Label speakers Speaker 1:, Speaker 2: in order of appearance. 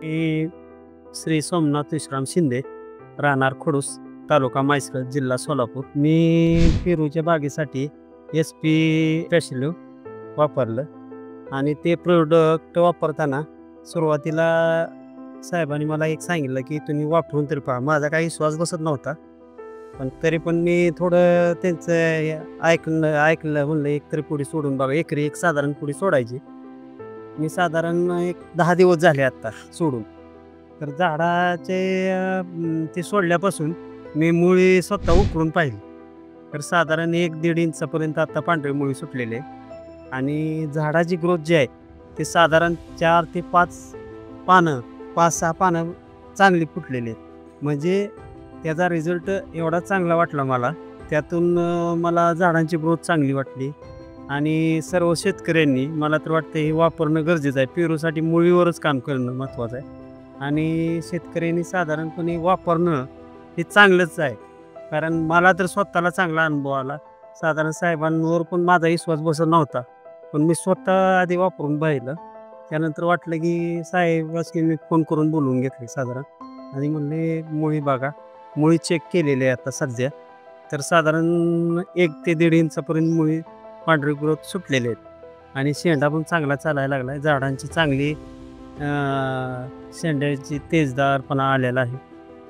Speaker 1: मी श्री सोमनाथ विश्राम शिंदे, राहणार खडूस, तालुका म्हैसरज, जिल्हा सोलापूर. मी पेरूच्या बागेसाठी SP स्पेशल वापरलं आणि ते प्रोडक्ट वापरताना सुरुवातीला साहेबांनी मला एक सांगितलं की तुम्ही वापरून तरी पहा. माझा काही विश्वास बसत नव्हता, पण तरी पण मी थोडं त्यांचं ऐकलं म्हणलं एक तरी पुढे सोडून बघा. एकरी एक साधारण पुढे सोडायची. मी साधारण एक 10 दिवस झाले आत्ता सोडून. तर झाडाचे ते सोडल्यापासून मी मुळी स्वतः उकरून पाहिली, तर साधारण 1-1.5 इंचापर्यंत आता पांढरी मुळी सुटलेली आहे आणि झाडाची ग्रोथ जी आहे ते साधारण 4 ते 5 पानं, 5-6 पानं चांगली फुटलेली आहेत. म्हणजे त्याचा रिझल्ट एवढा चांगला वाटला मला. त्यातून मला झाडांची ग्रोथ चांगली वाटली आणि सर्व शेतकऱ्यांनी मला तर वाटतं हे वापरणं गरजेचं आहे. पेरूसाठी मुळीवरच काम करणं महत्त्वाचं आहे आणि शेतकऱ्यांनी साधारणपणे वापरणं हे चांगलंच आहे. कारण मला तर स्वतःला चांगला अनुभव आला. साधारण साहेबांवर पण माझा विश्वास बसत नव्हता, पण मी स्वतः आधी वापरून पाहिलं. त्यानंतर वाटलं की साहेबांनी मी फोन करून बोलवून घेतले साधारण आणि म्हणले मुळी बघा. मुळी चेक केलेली आहे आता सध्या, तर साधारण 1 ते 1.5 इंचापर्यंत मुळी पांढरी ग्रोथ सुटलेले आहेत आणि शेंडा पण चांगला चालायला लागला आहे. झाडांची चांगली शेंड्याची तेजदारपणा आलेला आहे.